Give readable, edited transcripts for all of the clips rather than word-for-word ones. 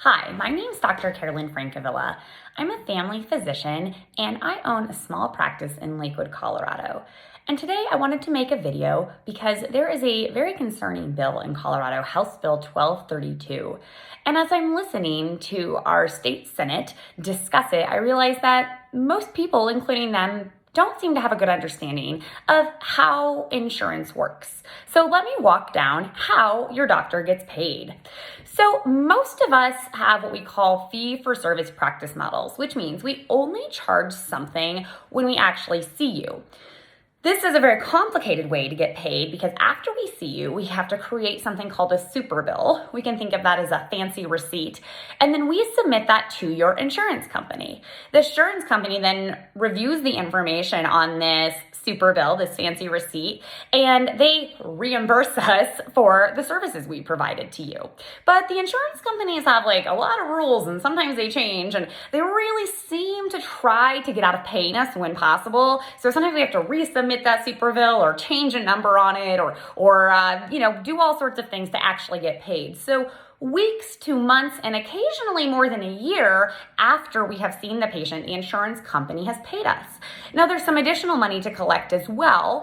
Hi, my name is Dr. Carolyn Francavilla. I'm a family physician and I own a small practice in Lakewood, Colorado. And today I wanted to make a video because there is a very concerning bill in Colorado, House Bill 1232. And as I'm listening to our state Senate discuss it, I realized that most people, including them, don't seem to have a good understanding of how insurance works. So let me walk down how your doctor gets paid. So most of us have what we call fee-for-service practice models, which means we only charge something when we actually see you. This is a very complicated way to get paid because after we see you, we have to create something called a super bill. We can think of that as a fancy receipt. And then we submit that to your insurance company. The insurance company then reviews the information on this super bill, this fancy receipt, and they reimburse us for the services we provided to you. But the insurance companies have like a lot of rules and sometimes they change and they really seem to try to get out of paying us when possible. So sometimes we have to resubmit that super bill or change a number on it or do all sorts of things to actually get paid. So weeks to months and occasionally more than a year after we have seen the patient, the insurance company has paid us. Now there's some additional money to collect as well.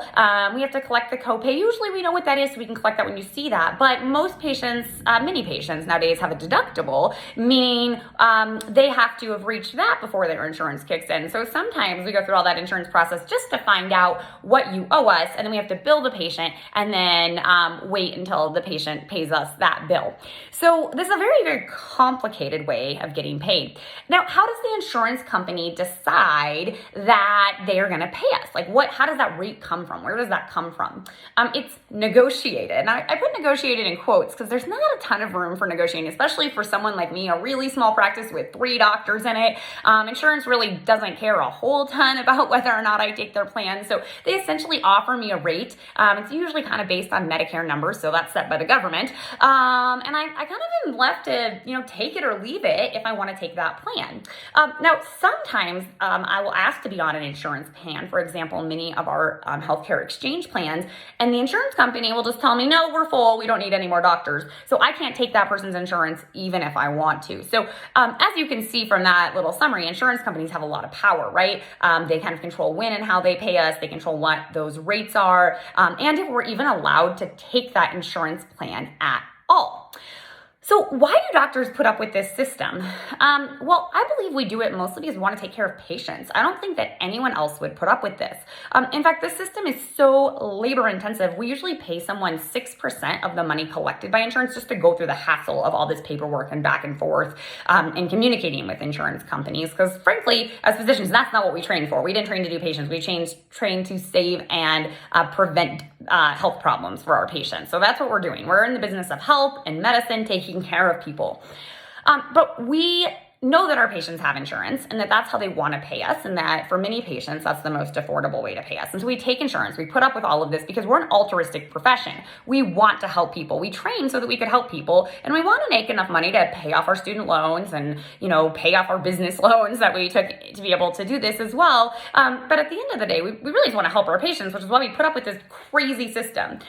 We have to collect the copay. Usually we know what that is, so we can collect that when you see that. But most patients, many patients nowadays have a deductible, meaning they have to have reached that before their insurance kicks in. So sometimes we go through all that insurance process just to find out what you owe us, and then we have to bill the patient and then wait until the patient pays us that bill. So this is a very, very complicated way of getting paid. Now, how does the insurance company decide that they are going to pay us? How does that rate come from? Where does that come from? It's negotiated. And I put negotiated in quotes because there's not a ton of room for negotiating, especially for someone like me, a really small practice with 3 doctors in it. Insurance really doesn't care a whole ton about whether or not I take their plan. So they essentially offer me a rate. It's usually kind of based on Medicare numbers, so that's set by the government. And I kind of am left to, take it or leave it if I want to take that plan. Now, sometimes I will ask to be on an insurance plan, for example, many of our healthcare exchange plans, and the insurance company will just tell me, no, we're full, we don't need any more doctors. So I can't take that person's insurance even if I want to. So as you can see from that little summary, insurance companies have a lot of power, right? They kind of control when and how they pay us, they control what those rates are, and if we're even allowed to take that insurance plan at all. So why do doctors put up with this system? Well, I believe we do it mostly because we want to take care of patients. I don't think that anyone else would put up with this. In fact, this system is so labor intensive. We usually pay someone 6% of the money collected by insurance just to go through the hassle of all this paperwork and back and forth and communicating with insurance companies. Because frankly, as physicians, that's not what we train for. We didn't train to do patients. We trained to save and prevent health problems for our patients. So that's what we're doing. We're in the business of health and medicine, taking care of people. But we know that our patients have insurance and that that's how they want to pay us, and that for many patients, that's the most affordable way to pay us. And so we take insurance, we put up with all of this because we're an altruistic profession. We want to help people. We train so that we could help people, and we want to make enough money to pay off our student loans and, pay off our business loans that we took to be able to do this as well. But at the end of the day, we really just want to help our patients, which is why we put up with this crazy system.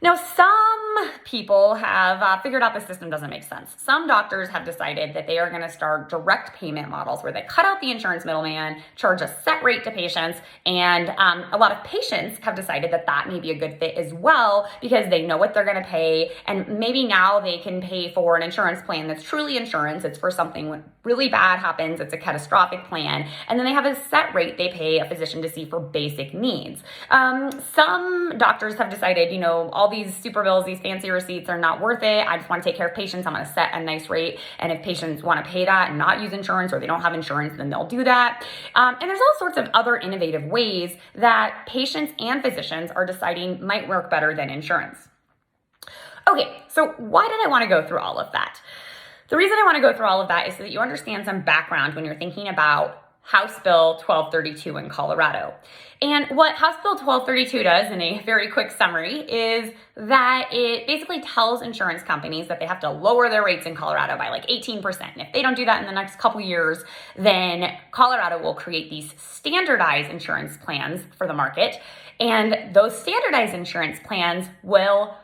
Now, some people have figured out the system doesn't make sense. Some doctors have decided that they are going to start direct payment models where they cut out the insurance middleman, charge a set rate to patients, and a lot of patients have decided that that may be a good fit as well because they know what they're going to pay, and maybe now they can pay for an insurance plan that's truly insurance. It's for something when really bad happens. It's a catastrophic plan, and then they have a set rate they pay a physician to see for basic needs. Some doctors have decided, all these super bills, these fancy receipts are not worth it. I just want to take care of patients. I'm going to set a nice rate. And if patients want to pay that and not use insurance, or they don't have insurance, then they'll do that. And there's all sorts of other innovative ways that patients and physicians are deciding might work better than insurance. Okay, so why did I want to go through all of that? The reason I want to go through all of that is so that you understand some background when you're thinking about House Bill 1232 in Colorado. And what House Bill 1232 does, in a very quick summary, is that it basically tells insurance companies that they have to lower their rates in Colorado by like 18%. And if they don't do that in the next couple years, then Colorado will create these standardized insurance plans for the market. And those standardized insurance plans will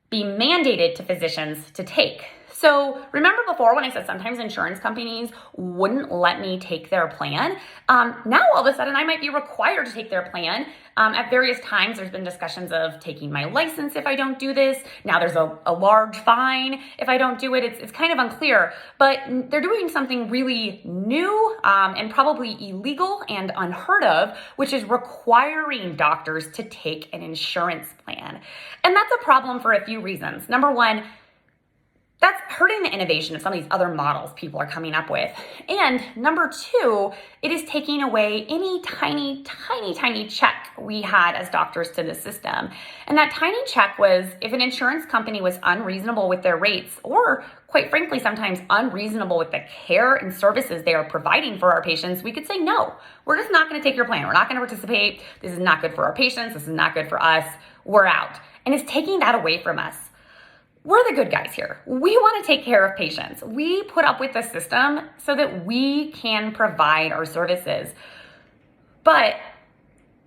be mandated to physicians to take. So remember before when I said sometimes insurance companies wouldn't let me take their plan? Now all of a sudden I might be required to take their plan. At various times there's been discussions of taking my license if I don't do this. Now there's a large fine if I don't do it. It's kind of unclear, but they're doing something really new and probably illegal and unheard of, which is requiring doctors to take an insurance plan. And that's a problem for a few reasons. Number one, that's hurting the innovation of some of these other models people are coming up with. And number two, it is taking away any tiny check we had as doctors to the system. And that tiny check was if an insurance company was unreasonable with their rates, or quite frankly, sometimes unreasonable with the care and services they are providing for our patients, we could say, no, we're just not going to take your plan. We're not going to participate. This is not good for our patients. This is not good for us. We're out. And it's taking that away from us. We're the good guys here. We want to take care of patients. We put up with the system so that we can provide our services. But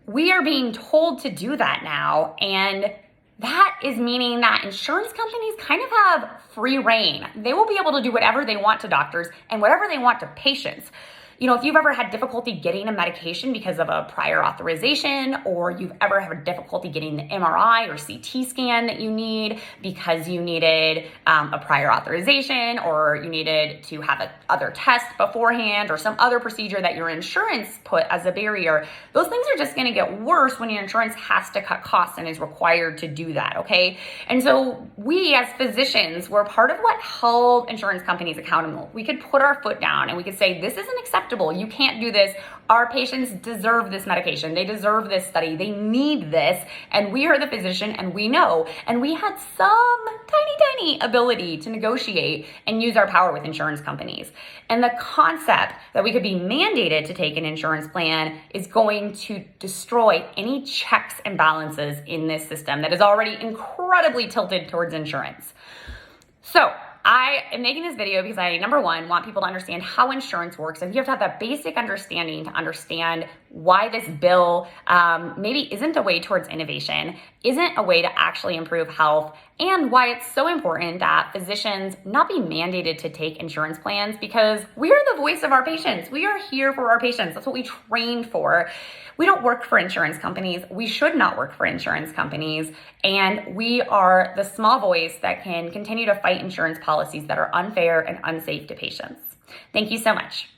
we are being told to do that now, and that is meaning that insurance companies kind of have free reign. They will be able to do whatever they want to doctors and whatever they want to patients. You know, if you've ever had difficulty getting a medication because of a prior authorization, or you've ever had difficulty getting the MRI or CT scan that you need because you needed a prior authorization, or you needed to have other test beforehand, or some other procedure that your insurance put as a barrier, those things are just going to get worse when your insurance has to cut costs and is required to do that, okay? And so we as physicians, we're part of what held insurance companies accountable. We could put our foot down and we could say, this isn't acceptable. You can't do this. Our patients deserve this medication. They deserve this study. They need this. And we are the physician and we know. And we had some tiny ability to negotiate and use our power with insurance companies. And the concept that we could be mandated to take an insurance plan is going to destroy any checks and balances in this system that is already incredibly tilted towards insurance. So I am making this video because I, number one, want people to understand how insurance works. And you have to have that basic understanding to understand why this bill maybe isn't a way towards innovation, isn't a way to actually improve health, and why it's so important that physicians not be mandated to take insurance plans, because we are the voice of our patients. We are here for our patients. That's what we trained for. We don't work for insurance companies. We should not work for insurance companies. And we are the small voice that can continue to fight insurance policies that are unfair and unsafe to patients. Thank you so much.